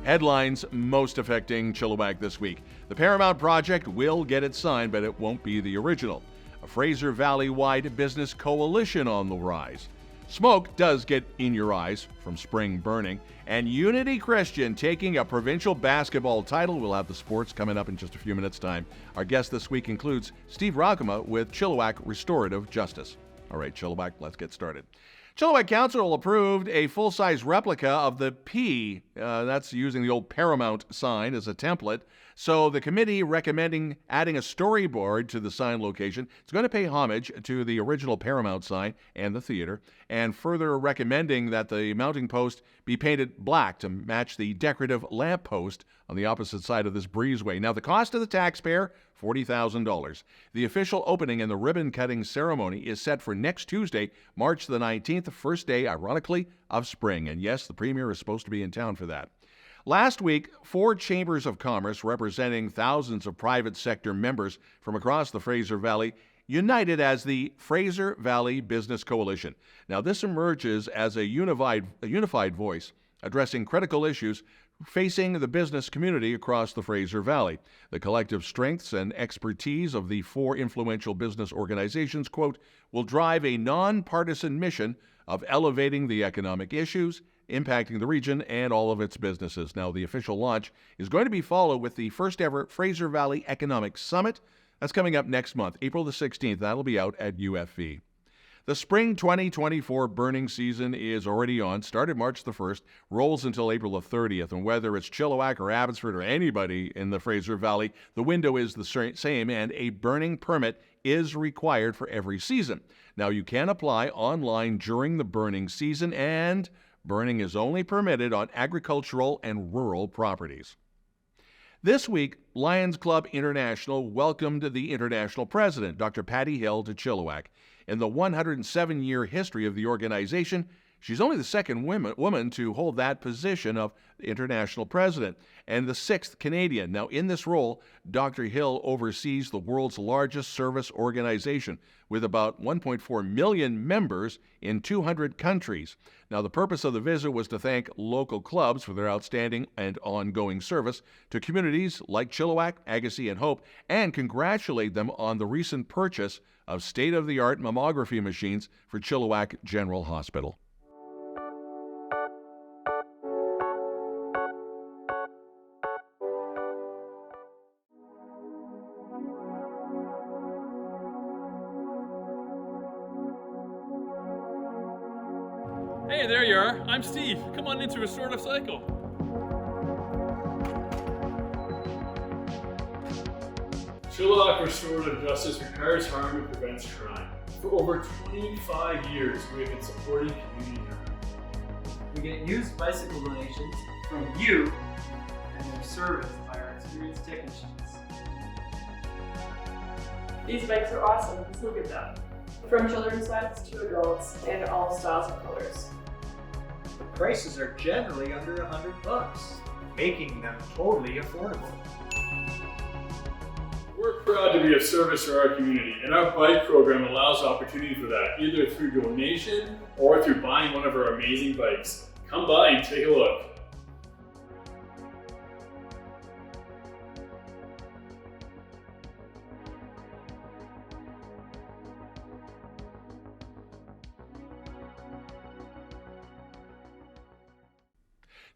Headlines most affecting Chilliwack this week. The Paramount Project will get it signed, but it won't be the original. A Fraser Valley-wide business coalition on the rise. Smoke does get in your eyes from spring burning. And Unity Christian taking a provincial basketball title. We'll have the sports coming up in just a few minutes' time. Our guest this week includes Steve Roukema with Chilliwack Restorative Justice. All right, Chilliwack, let's get started. Chilliwack Council approved a full-size replica of the P. That's using the old Paramount sign as a template. So the committee recommending adding a storyboard to the sign location. It's going to pay homage to the original Paramount sign and the theater, and further recommending that the mounting post be painted black to match the decorative lamp post on the opposite side of this breezeway. Now, the cost to the taxpayer, $40,000. The official opening and the ribbon-cutting ceremony is set for next Tuesday, March the 19th, the first day, ironically, of spring. And yes, the Premier is supposed to be in town for that. Last week, 4 chambers of commerce representing thousands of private sector members from across the Fraser Valley united as the Fraser Valley Business Coalition. Now, this emerges as a unified voice addressing critical issues facing the business community across the Fraser Valley. The collective strengths and expertise of the 4 influential business organizations, quote, will drive a nonpartisan mission of elevating the economic issues impacting the region and all of its businesses. Now, the official launch is going to be followed with the first ever Fraser Valley Economic Summit. That's coming up next month, April the 16th. That'll be out at UFV. The spring 2024 burning season is already on, started March the 1st, rolls until April the 30th. And whether it's Chilliwack or Abbotsford or anybody in the Fraser Valley, the window is the same, and a burning permit is required for every season. Now, you can apply online during the burning season, and burning is only permitted on agricultural and rural properties. This week, Lions Club International welcomed the international president, Dr. Patty Hill, to Chilliwack. In the 107-year history of the organization, she's only the second woman to hold that position of international president, and the 6th Canadian. Now, in this role, Dr. Hill oversees the world's largest service organization, with about 1.4 million members in 200 countries. Now, the purpose of the visit was to thank local clubs for their outstanding and ongoing service to communities like Chilliwack, Agassiz, and Hope, and congratulate them on the recent purchase of state-of-the-art mammography machines for Chilliwack General Hospital. Hey, there you are. I'm Steve. Come on into Restorative Cycle. Chilliwack Restorative Justice repairs harm and prevents crime. For over 25 years, we have been supporting community members. We get used bicycle donations from you, and they're serviced by our experienced technicians. These bikes are awesome. Let's look at them. From children's sets to adults and all styles and colors. The prices are generally under $100, making them totally affordable. We're proud to be of service to our community, and our bike program allows opportunity for that, either through donation or through buying one of our amazing bikes. Come by and take a look.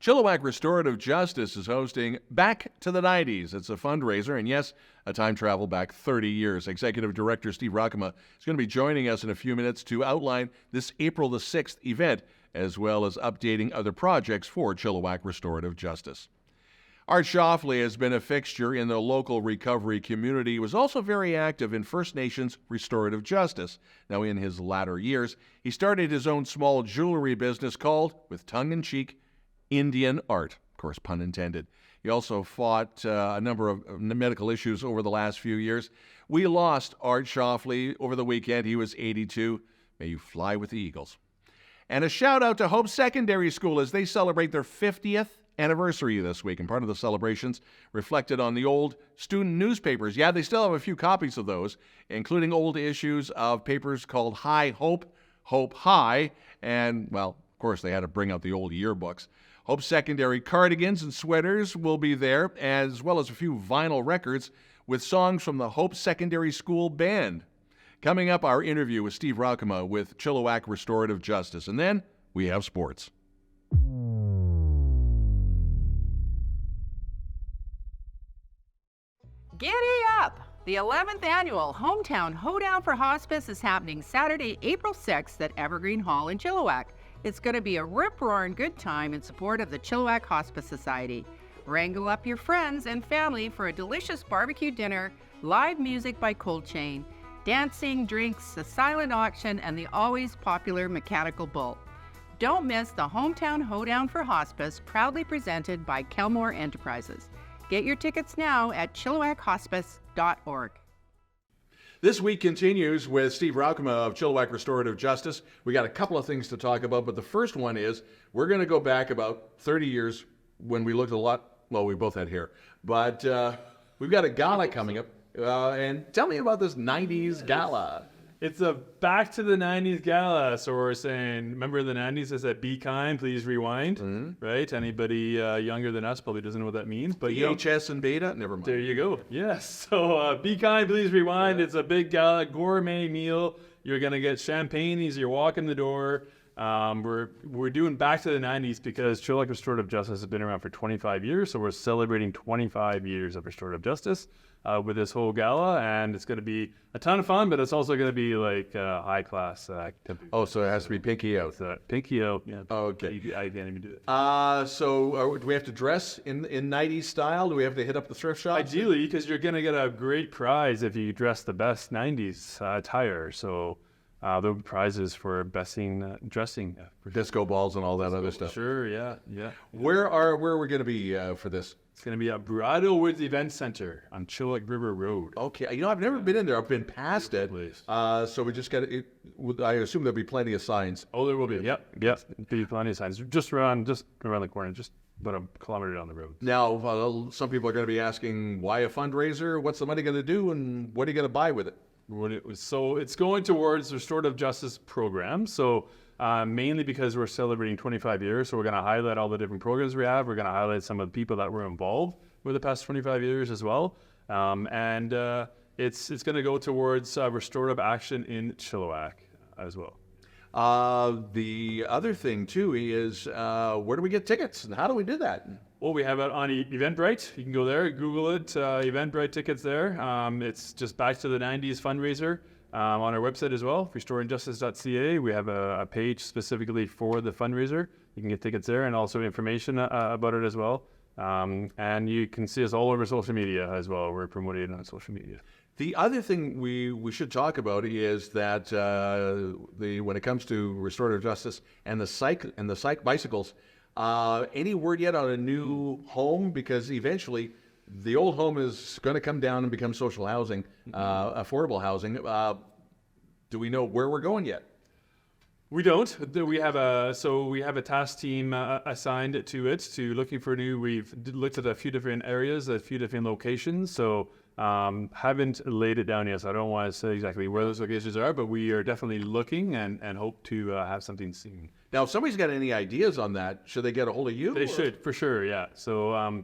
Chilliwack Restorative Justice is hosting Back to the 90s. It's a fundraiser, and yes, a time travel back 30 years. Executive Director Steve Roukema is going to be joining us in a few minutes to outline this April the 6th event, as well as updating other projects for Chilliwack Restorative Justice. Art Shoffley has been a fixture in the local recovery community. He was also very active in First Nations restorative justice. Now, in his latter years, he started his own small jewelry business called, with tongue-in-cheek, Indian Art. Of course, pun intended. He also fought a number of medical issues over the last few years. We lost Art Shoffley over the weekend. He was 82. May you fly with the Eagles. And a shout out to Hope Secondary School as they celebrate their 50th anniversary this week. And part of the celebrations reflected on the old student newspapers. Yeah, they still have a few copies of those, including old issues of papers called High Hope, Hope High, and, well, of course, they had to bring out the old yearbooks. Hope Secondary cardigans and sweaters will be there, as well as a few vinyl records with songs from the Hope Secondary School Band. Coming up, our interview with Steve Roukema with Chilliwack Restorative Justice. And then we have sports. Giddy up! The 11th annual Hometown Hoedown for Hospice is happening Saturday, April 6th at Evergreen Hall in Chilliwack. It's going to be a rip-roaring good time in support of the Chilliwack Hospice Society. Wrangle up your friends and family for a delicious barbecue dinner, live music by Cold Chain, dancing, drinks, a silent auction, and the always popular mechanical bull. Don't miss the Hometown Hoedown for Hospice, proudly presented by Kelmore Enterprises. Get your tickets now at chilliwackhospice.org. This week continues with Steve Roukema of Chilliwack Restorative Justice. We got a couple of things to talk about, but the first one is we're going to go back about 30 years when we looked a lot, well, we both had hair, but we've got a gala coming up. And tell me about this 90s gala. It's a back to the 90s gala. So we're saying, remember the 90s is that be kind, please rewind, right? Anybody younger than us probably doesn't know what that means. But VHS and beta? Never mind. There you go. Yes. So be kind, please rewind. Yeah. It's a big gala, gourmet meal. You're going to get champagne as you're walking the door. We're doing back to the 90s because Chilliwack Restorative Justice has been around for 25 years. So we're celebrating 25 years of restorative justice with this whole gala, and it's going to be a ton of fun, but it's also going to be like high class activity. Oh, so it has to be pinky out. Pinky out, yeah. Oh, okay. I can't even do it. So do we have to dress in 90s style? Do we have to hit up the thrift shops? Ideally, because you're going to get a great prize if you dress the best 90s attire. So there'll be prizes for dressing. For disco balls and all that other stuff. Sure, yeah. Where are we going to be for this? It's going to be at Bridalwood Event Centre on Chilliwack River Road. Okay. I've never been in there. I've been past it. So we just got it. I assume there'll be plenty of signs. Oh, there will be. Yep. There'll be plenty of signs. Just around the corner, just about a kilometer down the road. Now, some people are going to be asking, why a fundraiser? What's the money going to do? And what are you going to buy with it? So it's going towards the restorative justice program. So mainly because we're celebrating 25 years. So we're going to highlight all the different programs we have. We're going to highlight some of the people that were involved with the past 25 years as well. And it's going to go towards restorative action in Chilliwack as well. The other thing too is where do we get tickets and how do we do that? Well, we have it on Eventbrite. You can go there, Google it, Eventbrite tickets there. It's just back to the 90s fundraiser on our website as well, restoringjustice.ca. We have a page specifically for the fundraiser. You can get tickets there and also information about it as well. And you can see us all over social media as well. We're promoting it on social media. The other thing we should talk about is that when it comes to restorative justice and the psych bicycles, any word yet on a new home? Because eventually the old home is going to come down and become social housing, affordable housing. Do we know where we're going yet? We don't. We have a task team assigned to it to looking for new. We've looked at a few different areas, a few different locations. So haven't laid it down yet. So I don't want to say exactly where those locations are, but we are definitely looking and hope to have something soon. Now, if somebody's got any ideas on that, should they get a hold of you? They should, for sure, yeah. So,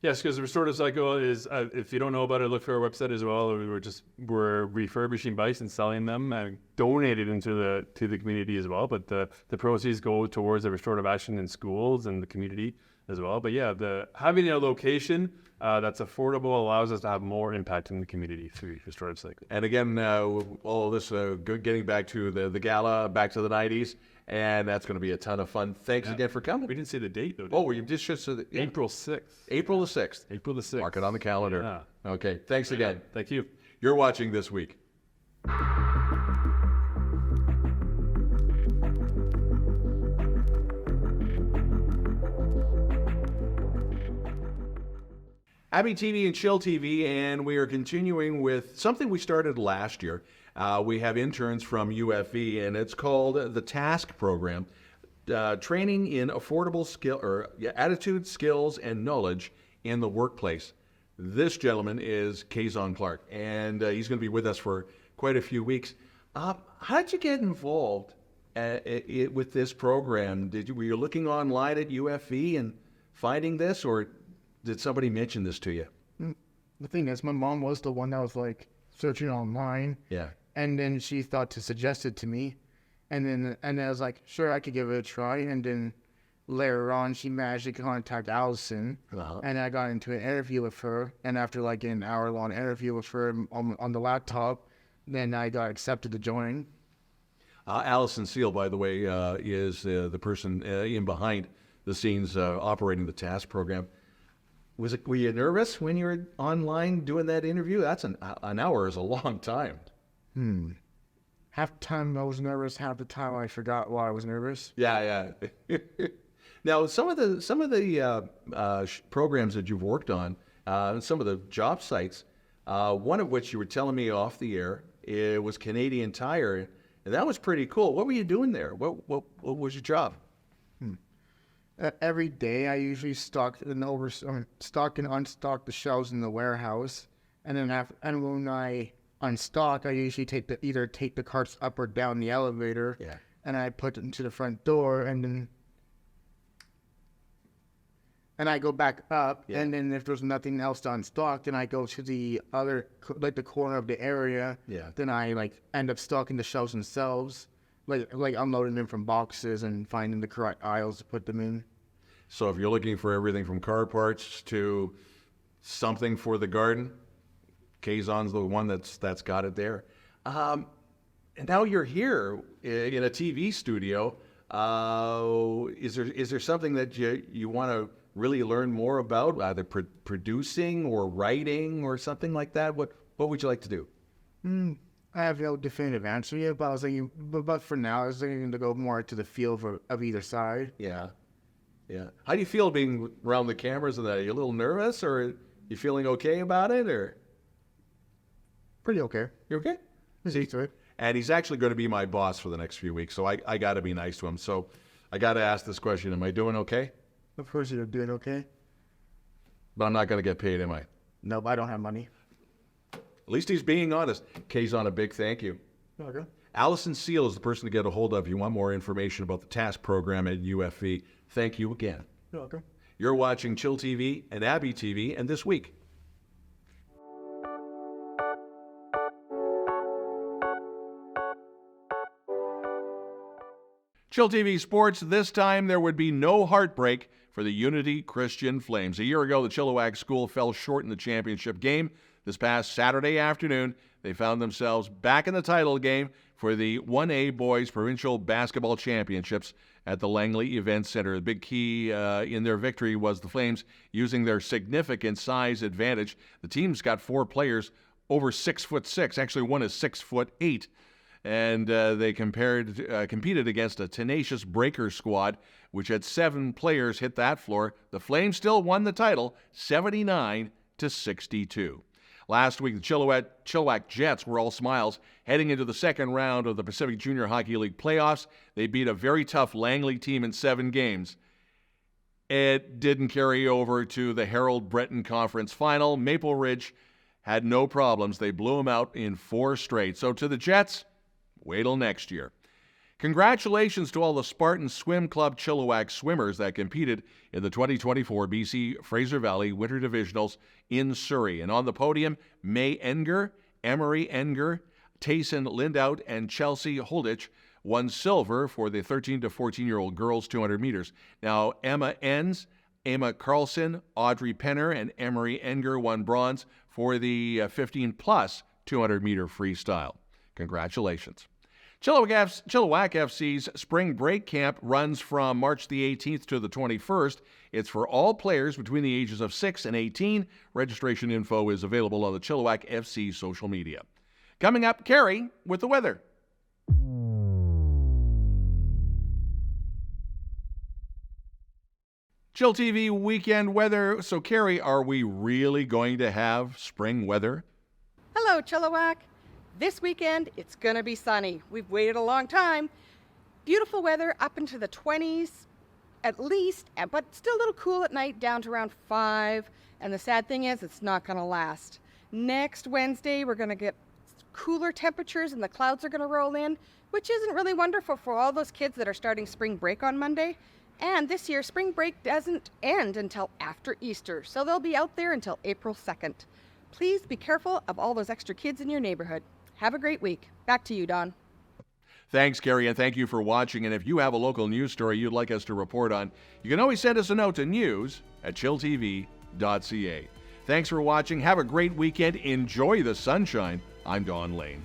yes, because the restorative cycle is, if you don't know about it, look for our website as well. We're refurbishing bikes and selling them and donating them to the community as well. But the proceeds go towards the restorative action in schools and the community as well. But yeah, having a location that's affordable allows us to have more impact in the community through restorative cycle. And again, all of this getting back to the gala, back to the 90s. And that's going to be a ton of fun. Thanks again for coming. We didn't say the date, though. Oh, you just said April 6th. April the 6th. April the 6th. Mark it on the calendar. Yeah. Okay. Thanks again. Thank you. You're watching This Week. Abby TV and Chill TV, and we are continuing with something we started last year. We have interns from UFV, and it's called the TASK program, training in affordable attitude, skills, and knowledge in the workplace. This gentleman is Kaizon Clarke, and he's going to be with us for quite a few weeks. How did you get involved with this program? Were you looking online at UFE and finding this, or did somebody mention this to you? The thing is, my mom was the one that was like searching online. Yeah. And then she thought to suggest it to me. And I was like, sure, I could give it a try. And then later on, she managed to contact Allison. Uh-huh. And I got into an interview with her. And after like an hour-long interview with her on the laptop, then I got accepted to join. Allison Seal, by the way, is the person in behind the scenes operating the TASK program. Were you nervous when you were online doing that interview? That's an hour is a long time. Half the time I was nervous, half the time I forgot why I was nervous. Yeah. Now, some of the programs that you've worked on, some of the job sites, one of which you were telling me off the air, it was Canadian Tire, and that was pretty cool. What were you doing there? What was your job? Every day I usually stock and unstock the shelves in the warehouse, and then when I unstock, I usually either take the carts up or down the elevator, and I put them to the front door, and I go back up, and then if there's nothing else to unstock, then I go to the other, like the corner of the area. Then I like end up stocking the shelves themselves, like unloading them from boxes and finding the correct aisles to put them in. So if you're looking for everything from car parts to something for the garden, Kaizon's the one that's got it there. And now you're here in a TV studio. Is there something that you want to really learn more about, either producing or writing or something like that? What would you like to do? I have no definitive answer yet, but I was thinking, but for now, I was thinking to go more to the feel of either side. Yeah. How do you feel being around the cameras and that? Are you a little nervous, or you feeling okay about it, or? Pretty okay. You okay? See to it. And he's actually going to be my boss for the next few weeks, so I got to be nice to him. So I got to ask this question: am I doing okay? Of course you're doing okay. But I'm not going to get paid, am I? Nope, I don't have money. At least he's being honest. Kaizon, a big thank you. Okay. Allison Seal is the person to get a hold of if you want more information about the TASK program at UFE. Thank you again. You're welcome. You're watching Chill TV and Abby TV, and This Week. Chill TV Sports, this time there would be no heartbreak for the Unity Christian Flames. A year ago, the Chilliwack school fell short in the championship game. This past Saturday afternoon, they found themselves back in the title game for the 1A Boys Provincial Basketball Championships at the Langley Event Centre. The big key in their victory was the Flames using their significant size advantage. The team's got 4 players over 6'6". Actually, one is 6'8". And they competed against a tenacious Breaker squad, which had 7 players hit that floor. The Flames still won the title, 79-62. Last week, the Chilliwack Jets were all smiles. Heading into the second round of the Pacific Junior Hockey League playoffs, they beat a very tough Langley team in 7 games. It didn't carry over to the Harold Breton Conference Final. Maple Ridge had no problems. They blew them out in 4 straight. So to the Jets, wait till next year. Congratulations to all the Spartan Swim Club Chilliwack swimmers that competed in the 2024 BC Fraser Valley Winter Divisionals in Surrey. And on the podium, May Enger, Emery Enger, Tayson Lindout, and Chelsea Holditch won silver for the 13 to 14-year-old girls 200 meters. Now, Emma Enns, Emma Carlson, Audrey Penner, and Emery Enger won bronze for the 15-plus 200-meter freestyle. Congratulations. Chilliwack FC's spring break camp runs from March the 18th to the 21st. It's for all players between the ages of 6 and 18. Registration info is available on the Chilliwack FC social media. Coming up, Cari with the weather. Chill TV weekend weather. So, Cari, are we really going to have spring weather? Hello, Chilliwack. This weekend, it's going to be sunny. We've waited a long time. Beautiful weather up into the 20s at least, but still a little cool at night, down to around 5. And the sad thing is, it's not going to last. Next Wednesday, we're going to get cooler temperatures and the clouds are going to roll in, which isn't really wonderful for all those kids that are starting spring break on Monday. And this year, spring break doesn't end until after Easter, so they'll be out there until April 2nd. Please be careful of all those extra kids in your neighborhood. Have a great week. Back to you, Don. Thanks, Cari, and thank you for watching. And if you have a local news story you'd like us to report on, you can always send us a note to news@chillTV.ca. Thanks for watching. Have a great weekend. Enjoy the sunshine. I'm Don Lehn.